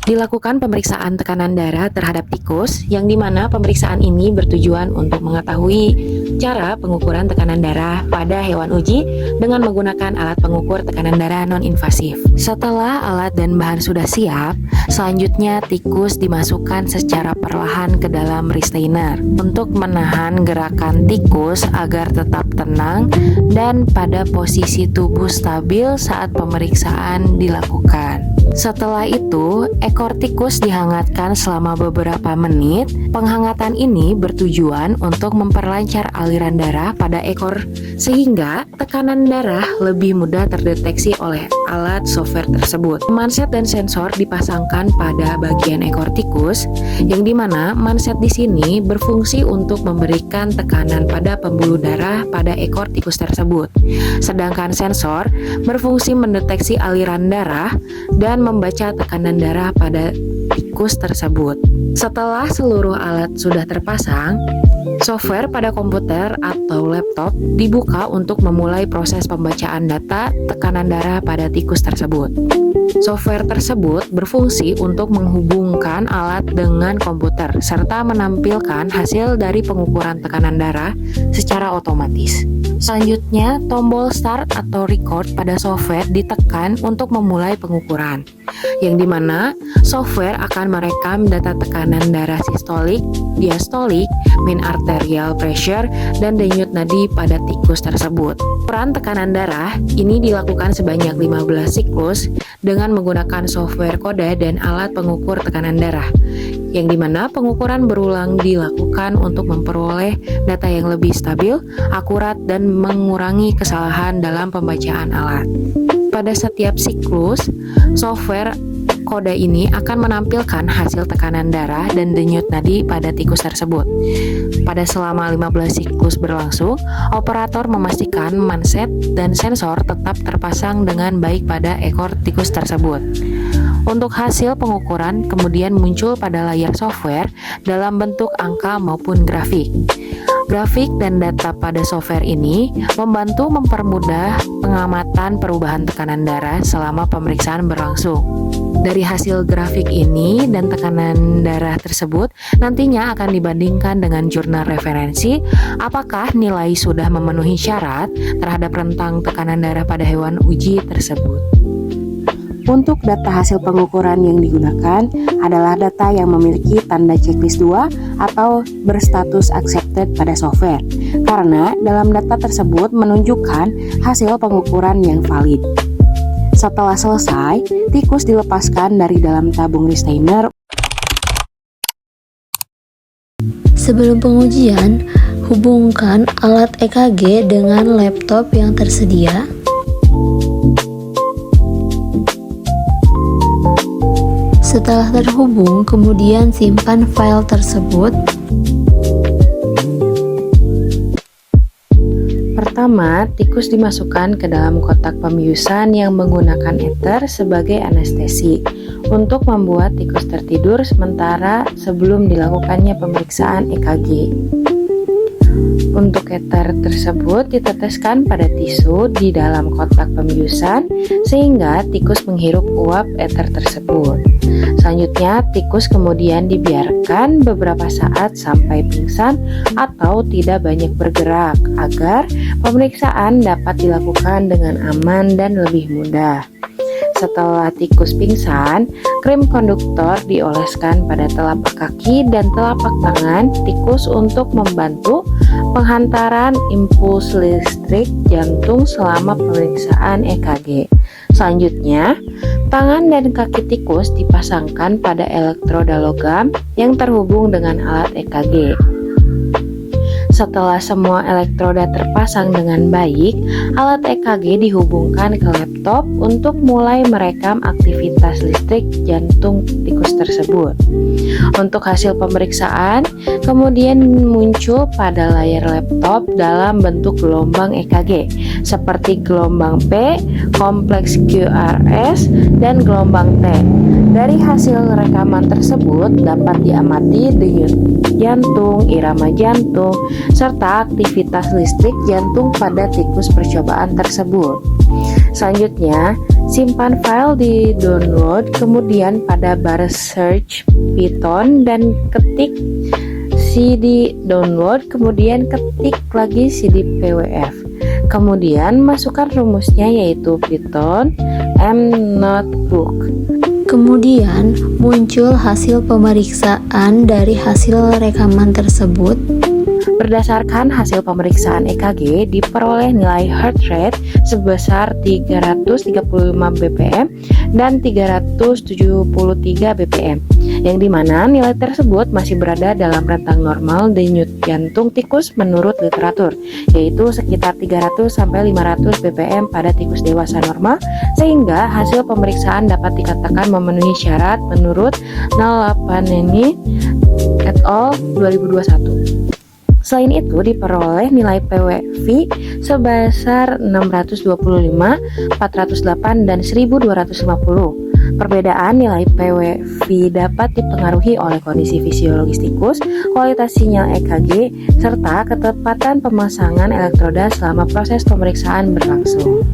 Dilakukan pemeriksaan tekanan darah terhadap tikus, yang dimana pemeriksaan ini bertujuan untuk mengetahui cara pengukuran tekanan darah pada hewan uji dengan menggunakan alat pengukur tekanan darah non-invasif. Setelah alat dan bahan sudah siap, selanjutnya tikus dimasukkan secara perlahan ke dalam retainer untuk menahan gerakan tikus agar tetap tenang dan pada posisi tubuh stabil saat pemeriksaan dilakukan. Setelah itu, ekor tikus dihangatkan selama beberapa menit. Penghangatan ini bertujuan untuk memperlancar aliran darah pada ekor sehingga tekanan darah lebih mudah terdeteksi oleh alat software tersebut. Manset dan sensor dipasangkan pada bagian ekor tikus, yang dimana manset di sini berfungsi untuk memberikan tekanan pada pembuluh darah pada ekor tikus tersebut. Sedangkan sensor berfungsi mendeteksi aliran darah dan membaca tekanan darah pada tikus tersebut. Setelah seluruh alat sudah terpasang, software pada komputer atau laptop dibuka untuk memulai proses pembacaan data tekanan darah pada tikus tersebut. Software tersebut berfungsi untuk menghubungkan alat dengan komputer serta menampilkan hasil dari pengukuran tekanan darah secara otomatis. Selanjutnya, tombol start atau record pada software ditekan untuk memulai pengukuran, yang dimana software akan merekam data tekanan darah sistolik, diastolik, mean arterial pressure, dan denyut nadi pada tikus tersebut. Ukuran tekanan darah ini dilakukan sebanyak 15 siklus dengan menggunakan software kode dan alat pengukur tekanan darah, yang dimana pengukuran berulang dilakukan untuk memperoleh data yang lebih stabil, akurat, dan mengurangi kesalahan dalam pembacaan alat. Pada setiap siklus, software kode ini akan menampilkan hasil tekanan darah dan denyut nadi pada tikus tersebut. Pada selama 15 siklus berlangsung, operator memastikan manset dan sensor tetap terpasang dengan baik pada ekor tikus tersebut. Untuk hasil pengukuran kemudian muncul pada layar software dalam bentuk angka maupun grafik. Grafik dan data pada software ini membantu mempermudah pengamatan perubahan tekanan darah selama pemeriksaan berlangsung. Dari hasil grafik ini dan tekanan darah tersebut nantinya akan dibandingkan dengan jurnal referensi apakah nilai sudah memenuhi syarat terhadap rentang tekanan darah pada hewan uji tersebut. Untuk data hasil pengukuran yang digunakan adalah data yang memiliki tanda checklist 2 atau berstatus accepted pada software, karena dalam data tersebut menunjukkan hasil pengukuran yang valid. Setelah selesai, tikus dilepaskan dari dalam tabung retainer. Sebelum pengujian, hubungkan alat EKG dengan laptop yang tersedia. Setelah terhubung, kemudian simpan file tersebut. Pertama, tikus dimasukkan ke dalam kotak pembiusan yang menggunakan ether sebagai anestesi untuk membuat tikus tertidur sementara sebelum dilakukannya pemeriksaan EKG. Untuk ether tersebut diteteskan pada tisu di dalam kotak pembiusan sehingga tikus menghirup uap ether tersebut. Selanjutnya, tikus kemudian dibiarkan beberapa saat sampai pingsan atau tidak banyak bergerak agar pemeriksaan dapat dilakukan dengan aman dan lebih mudah. Setelah tikus pingsan, krim konduktor dioleskan pada telapak kaki dan telapak tangan tikus untuk membantu penghantaran impuls listrik jantung selama pemeriksaan EKG. Selanjutnya, tangan dan kaki tikus dipasangkan pada elektroda logam yang terhubung dengan alat EKG. Setelah semua elektroda terpasang dengan baik, alat EKG dihubungkan ke laptop untuk mulai merekam aktivitas listrik jantung tikus tersebut. Untuk hasil pemeriksaan, kemudian muncul pada layar laptop dalam bentuk gelombang EKG, seperti gelombang P, kompleks QRS, dan gelombang T. Dari hasil rekaman tersebut dapat diamati denyut jantung, irama jantung, serta aktivitas listrik jantung pada tikus percobaan tersebut. Selanjutnya, Simpan file di download, kemudian pada bar search Python dan ketik cd download, kemudian ketik lagi cd pwf. Kemudian masukkan rumusnya yaitu Python mnotebook. Kemudian muncul hasil pemeriksaan dari hasil rekaman tersebut. Berdasarkan hasil pemeriksaan EKG, diperoleh nilai heart rate sebesar 335 bpm dan 373 bpm, yang dimana nilai tersebut masih berada dalam rentang normal denyut jantung tikus menurut literatur, yaitu sekitar 300 sampai 500 bpm pada tikus dewasa normal, sehingga hasil pemeriksaan dapat dikatakan memenuhi syarat menurut Nalaphaneni et al. 2021. Selain itu, diperoleh nilai PWV sebesar 625, 408, dan 1250. Perbedaan nilai PWV dapat dipengaruhi oleh kondisi fisiologis tikus, kualitas sinyal EKG, serta ketepatan pemasangan elektroda selama proses pemeriksaan berlangsung.